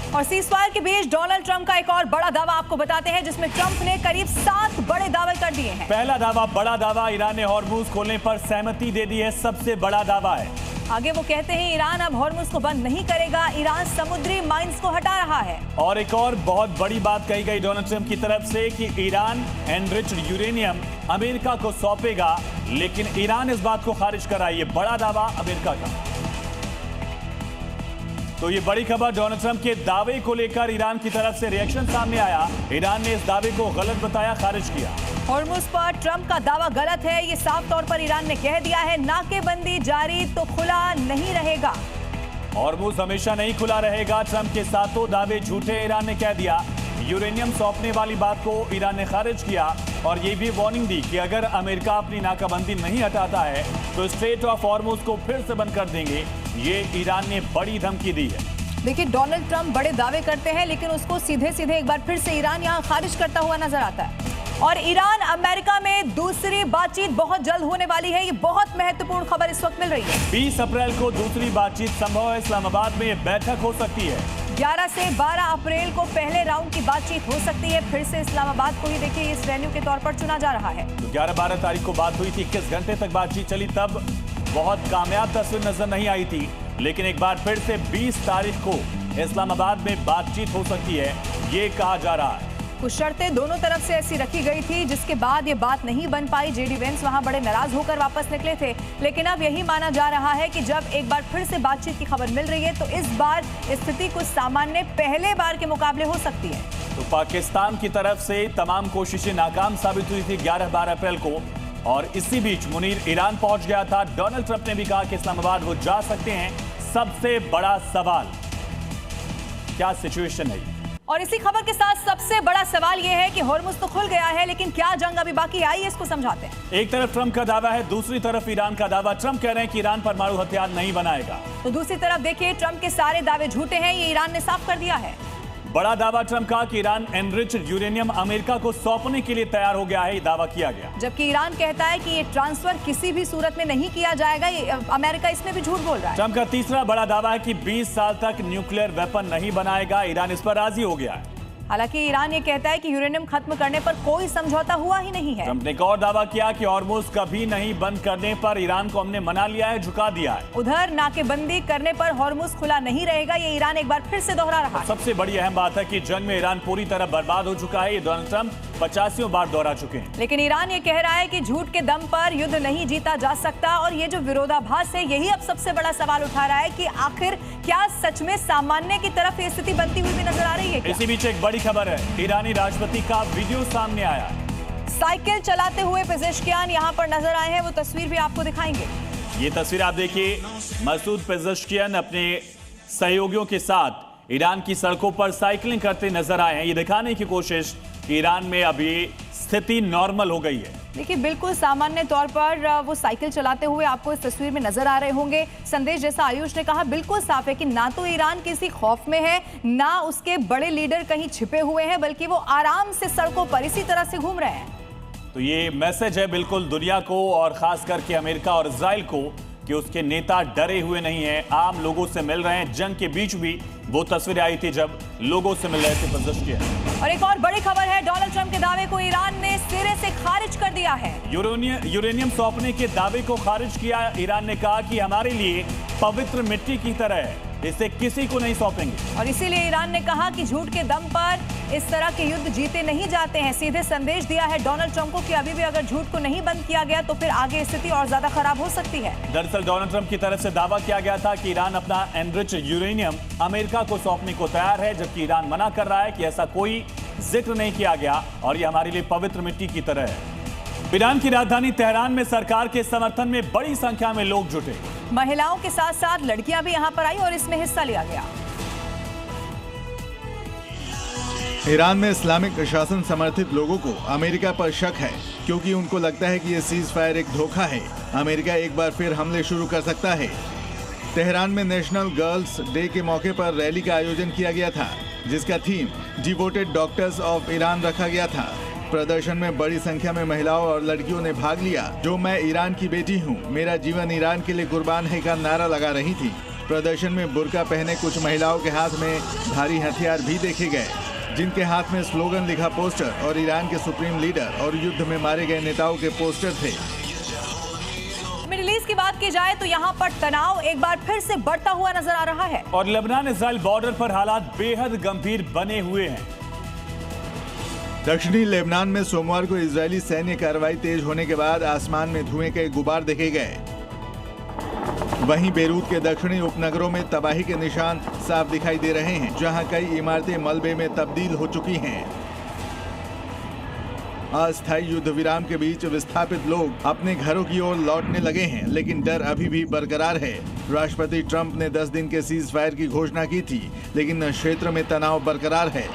और सीज़फायर के बीच Donald Trump का एक और बड़ा दावा आपको बताते हैं, जिसमें ट्रंप ने करीब 7 बड़े दावे कर दिए हैं। पहला दावा, बड़ा दावा, ईरान ने हॉर्मुज खोलने पर सहमति दे दी है, सबसे बड़ा दावा है। आगे वो कहते हैं ईरान अब हॉर्मुज को बंद नहीं करेगा, ईरान समुद्री माइंस को हटा रहा है। और एक और बहुत बड़ी बात कही गई डोनाल्ड ट्रंप की तरफ से कि ईरान एनरिच्ड यूरेनियम अमेरिका को सौंपेगा, लेकिन ईरान इस बात को खारिज करा। ये बड़ा दावा अमेरिका का। तो ये बड़ी खबर, डोनाल्ड ट्रंप के दावे को लेकर ईरान की तरफ से रिएक्शन सामने आया। ईरान ने इस दावे को गलत बताया, खारिज किया। हॉर्मुज पर ट्रंप का दावा गलत है, ये साफ तौर पर ईरान ने कह दिया है। नाकेबंदी जारी तो खुला नहीं रहेगा। हॉर्मुज हमेशा नहीं खुला रहेगा। ट्रंप के सातों दावे झूठे, ईरान ने कह दिया। यूरेनियम सौंपने वाली बात को ईरान ने खारिज किया और ये भी वार्निंग दी कि अगर अमेरिका अपनी नाकाबंदी नहीं हटाता है तो स्ट्रेट ऑफ हॉर्मुज को फिर से बंद कर देंगे। ये ईरान ने बड़ी धमकी दी है। देखिए, डोनाल्ड ट्रंप बड़े दावे करते हैं, लेकिन उसको सीधे सीधे एक बार फिर से ईरान यहाँ खारिज करता हुआ नजर आता है। और ईरान अमेरिका में दूसरी बातचीत बहुत जल्द होने वाली है। ये बहुत महत्वपूर्ण खबर इस वक्त मिल रही है। 20 अप्रैल को दूसरी बातचीत संभव है। इस्लामाबाद में ये बैठक हो सकती है। 11 से 12 अप्रैल को पहले राउंड की बातचीत हो सकती है। फिर से इस्लामाबाद को ही देखिए इस वेन्यू के तौर पर चुना जा रहा है। तो 11-12 तारीख को बात हुई थी, 21 घंटे तक बातचीत चली, तब बहुत कामयाब तस्वीर नजर नहीं आई थी। लेकिन एक बार फिर से 20 तारीख को इस्लामाबाद में बातचीत हो सकती है, ये कहा जा रहा है। कुछ शर्तें दोनों तरफ से ऐसी रखी गई थी, जिसके बाद ये बात नहीं बन पाई। जेडी वेंस वहां बड़े नाराज होकर वापस निकले थे। लेकिन अब यही माना जा रहा है कि जब एक बार फिर से बातचीत की खबर मिल रही है तो इस बार स्थिति कुछ सामान्य पहले बार के मुकाबले हो सकती है। तो पाकिस्तान की तरफ से तमाम कोशिशें नाकाम साबित हुई थी 11-12 अप्रैल को, और इसी बीच मुनीर ईरान पहुंच गया था। डोनाल्ड ट्रंप ने भी कहा कि इस्लामाबाद वो जा सकते हैं। सबसे बड़ा सवाल, क्या सिचुएशन है? और इसी खबर के साथ सबसे बड़ा सवाल यह है कि हॉर्मुज तो खुल गया है, लेकिन क्या जंग अभी बाकी आई है, इसको समझाते हैं। एक तरफ ट्रंप का दावा है, दूसरी तरफ ईरान का दावा। ट्रंप कह रहे हैं कि ईरान परमाणु हथियार नहीं बनाएगा, तो दूसरी तरफ देखिए ट्रंप के सारे दावे झूठे हैं, ये ईरान ने साफ कर दिया है। बड़ा दावा ट्रंप का कि ईरान एनरिच्ड यूरेनियम अमेरिका को सौंपने के लिए तैयार हो गया है, ये दावा किया गया। जबकि ईरान कहता है कि ये ट्रांसफर किसी भी सूरत में नहीं किया जाएगा। ये अमेरिका इसमें भी झूठ बोल रहा है। ट्रंप का तीसरा बड़ा दावा है कि 20 साल तक न्यूक्लियर वेपन नहीं बनाएगा। ईरान इस पर राजी हो गया है। हालांकि ईरान ये कहता है कि यूरेनियम खत्म करने पर कोई समझौता हुआ ही नहीं है। ट्रंप ने एक और दावा किया कि हॉर्मुज कभी नहीं बंद करने पर ईरान को हमने मना लिया है, झुका दिया है। उधर नाकेबंदी करने पर हॉर्मुज खुला नहीं रहेगा, ये ईरान एक बार फिर से दोहरा रहा है। सबसे बड़ी अहम बात है कि जंग में ईरान पूरी तरह बर्बाद हो चुका है। ये डोनाल्ड ट्रंप 85 बार दोहरा चुके हैं। लेकिन ईरान ये कह रहा है कि झूठ के दम पर युद्ध नहीं जीता जा सकता। और ये जो विरोधाभास है, यही अब सबसे बड़ा सवाल उठा रहा है कि आखिर क्या सच में सामान्य की तरफ ये स्थिति बनती हुई भी नजर आ रही है क्या? इसी बीच एक बड़ी खबर है, ईरानी राष्ट्रपति का वीडियो सामने आया। साइकिल चलाते हुए पेजेश्कियान यहाँ पर नजर आए हैं, वो तस्वीर भी आपको दिखाएंगे। ये तस्वीर आप देखिए, मसूद पेजेश्कियान अपने सहयोगियों के साथ ईरान की सड़कों पर साइकिलिंग करते नजर आए हैं। ये दिखाने की कोशिश कि ईरान में अभी स्थिति नॉर्मल हो गई है। देखिए, बिल्कुल सामान्य तौर पर वो साइकिल चलाते हुए आपको इस तस्वीर में नजर आ रहे होंगे। संदेश, जैसा आयुष ने कहा, बिल्कुल साफ है कि ना तो ईरान किसी खौफ में है, ना उसके बड़े लीडर कहीं छिपे हुए हैं, बल्कि वो आराम से सड़कों पर इसी तरह से घूम रहे हैं। तो ये मैसेज है बिल्कुल दुनिया को, और खास करके अमेरिका और इजराइल को, कि उसके नेता डरे हुए नहीं हैं, आम लोगों से मिल रहे हैं। जंग के बीच भी वो तस्वीरें आई थी जब लोगों से मिल रहे थे पेजेश्कियान। और एक और बड़ी खबर है, डोनाल्ड ट्रंप के दावे को ईरान ने सिरे से खारिज कर दिया है। यूरेनियम सौंपने के दावे को खारिज किया। ईरान ने कहा कि हमारे लिए पवित्र मिट्टी की तरह है, इसे किसी को नहीं सौंपेंगे। और इसीलिए ईरान ने कहा कि झूठ के दम पर इस तरह के युद्ध जीते नहीं जाते हैं। सीधे संदेश दिया है डोनाल्ड ट्रंप को कि अभी भी अगर झूठ को नहीं बंद किया गया तो फिर आगे स्थिति और ज्यादा खराब हो सकती है। दरअसल डोनाल्ड ट्रंप की तरफ से दावा किया गया था कि ईरान अपना एनरिच्ड यूरेनियम अमेरिका को सौंपने को तैयार है, जबकि ईरान मना कर रहा है कि ऐसा कोई जिक्र नहीं किया गया और ये हमारे लिए पवित्र मिट्टी की तरह है। ईरान की राजधानी तेहरान में सरकार के समर्थन में बड़ी संख्या में लोग जुटे। महिलाओं के साथ साथ लड़कियां भी यहां पर आई और इसमें हिस्सा लिया गया। ईरान में इस्लामिक प्रशासन समर्थित लोगों को अमेरिका पर शक है, क्योंकि उनको लगता है कि ये सीज फायर एक धोखा है। अमेरिका एक बार फिर हमले शुरू कर सकता है। तेहरान में नेशनल गर्ल्स डे के मौके पर रैली का आयोजन किया गया था, जिसका theme devoted doctors of Iran रखा गया था। प्रदर्शन में बड़ी संख्या में महिलाओं और लड़कियों ने भाग लिया, जो मैं ईरान की बेटी हूँ, मेरा जीवन ईरान के लिए कुर्बान है का नारा लगा रही थी। प्रदर्शन में बुर्का पहने कुछ महिलाओं के हाथ में भारी हथियार भी देखे गए, जिनके हाथ में स्लोगन लिखा पोस्टर और ईरान के सुप्रीम लीडर और युद्ध में मारे गए नेताओं के पोस्टर थे। मिडिल ईस्ट की बात की जाए तो यहाँ पर तनाव एक बार फिर से बढ़ता हुआ नजर आ रहा है और लेबनान इजराइल बॉर्डर पर हालात बेहद गंभीर बने हुए हैं। दक्षिणी लेबनान में सोमवार को इजरायली सैन्य कार्रवाई तेज होने के बाद आसमान में धुएं के गुबार देखे गए। वहीं बेरूत के दक्षिणी उपनगरों में तबाही के निशान साफ दिखाई दे रहे हैं, जहां कई इमारतें मलबे में तब्दील हो चुकी हैं। अस्थायी युद्ध विराम के बीच विस्थापित लोग अपने घरों की ओर लौटने लगे हैं, लेकिन डर अभी भी बरकरार है। राष्ट्रपति ट्रंप ने 10 दिन के सीज फायर की घोषणा की थी, लेकिन क्षेत्र में तनाव बरकरार है।